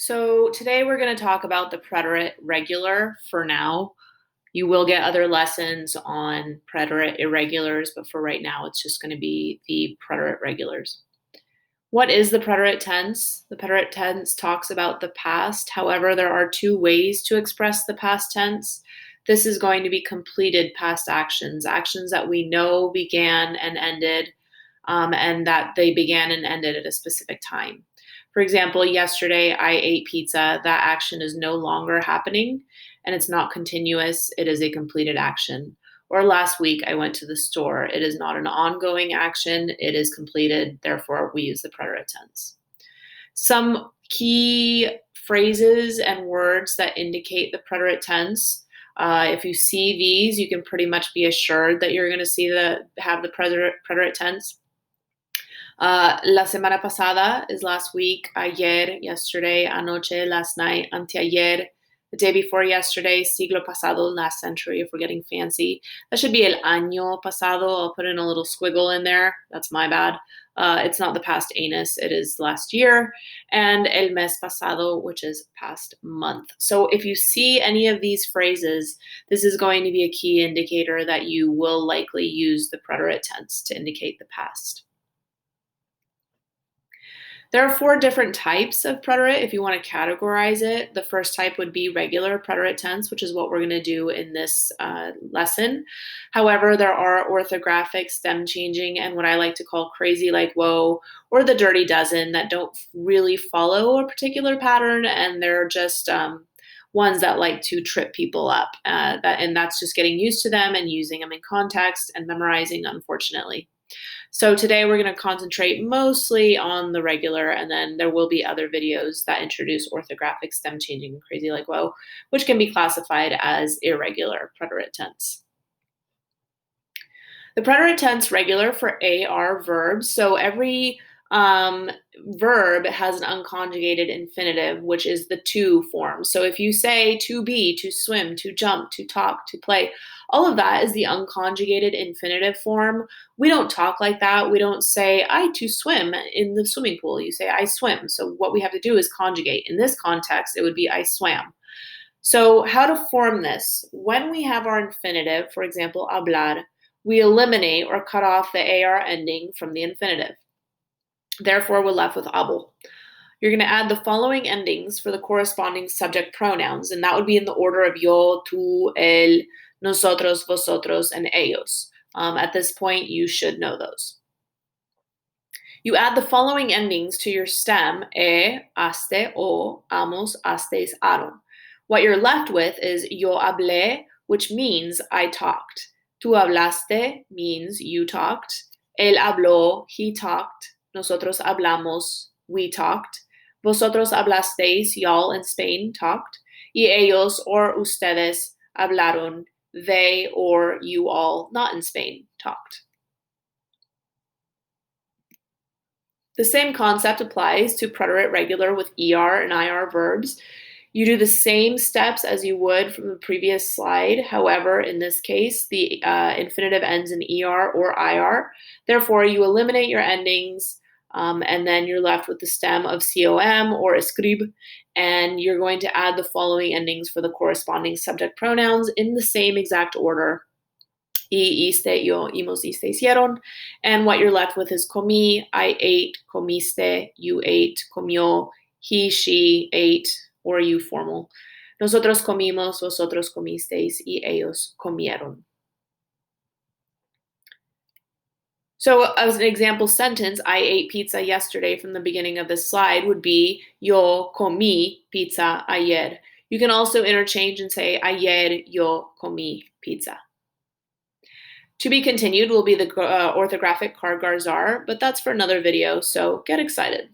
So today we're going to talk about the preterite regular for now. You will get other lessons on preterite irregulars, but for right now, it's just going to be the preterite regulars. What is the preterite tense? The preterite tense talks about the past. However, there are two ways to express the past tense. This is going to be completed past actions, actions that we know began and ended, and that they began and ended at a specific time. For example, yesterday I ate pizza. That action is no longer happening and it's not continuous. It is a completed action. Or last week I went to the store. It is not an ongoing action. It is completed. Therefore, we use the preterite tense. Some key phrases and words that indicate the preterite tense. If you see these, you can pretty much be assured that you're going to have the preterite tense. La semana pasada is last week, ayer, yesterday, anoche, last night, anteayer, the day before yesterday, siglo pasado, last century, if we're getting fancy. That should be el año pasado. I'll put in a little squiggle in there. That's my bad. It's not the past anus. It is last year. And el mes pasado, which is past month. So if you see any of these phrases, this is going to be a key indicator that you will likely use the preterite tense to indicate the past. There are 4 different types of preterite if you want to categorize it. The first type would be regular preterite tense, which is what we're going to do in this lesson. However, there are orthographic, stem changing, and what I like to call crazy like whoa, or the dirty dozen that don't really follow a particular pattern, and they're just ones that like to trip people up. And that's just getting used to them and using them in context and memorizing, unfortunately. So today we're going to concentrate mostly on the regular, and then there will be other videos that introduce orthographic, stem changing, and crazy like whoa, which can be classified as irregular preterite tense. The preterite tense regular for AR verbs. So every verb has an unconjugated infinitive, which is the to form. So if you say to be, to swim, to jump, to talk, to play, all of that is the unconjugated infinitive form. We don't talk like that. We don't say I to swim in the swimming pool. You say I swim. So what we have to do is conjugate. In this context, it would be I swam. So how to form this? When we have our infinitive, for example, hablar, we eliminate or cut off the AR ending from the infinitive. Therefore, we're left with hablo. You're going to add the following endings for the corresponding subject pronouns, and that would be in the order of yo, tú, él, nosotros, vosotros, and ellos. At this point, you should know those. You add the following endings to your stem, aste, o, amos, astes, aron. What you're left with is yo hablé, which means I talked. Tú hablaste means you talked. Él habló, he talked. Nosotros hablamos, we talked. Vosotros hablasteis, y'all in Spain talked. Y ellos or ustedes hablaron, they or you all not in Spain talked. The same concept applies to preterite regular with ER and IR verbs. You do the same steps as you would from the previous slide. However, in this case, the infinitive ends in ER or IR. Therefore, you eliminate your endings, and then you're left with the stem of com or escrib, and you're going to add the following endings for the corresponding subject pronouns in the same exact order. Y, iste, yo, imos, iste, hicieron. And what you're left with is comí, I ate, comiste, you ate, comió, he, she ate, or you formal. Nosotros comimos, vosotros comisteis, y ellos comieron. So as an example sentence, I ate pizza yesterday from the beginning of this slide would be yo comí pizza ayer. You can also interchange and say ayer yo comí pizza. To be continued will be the orthographic Kargar Czar, but that's for another video, so get excited.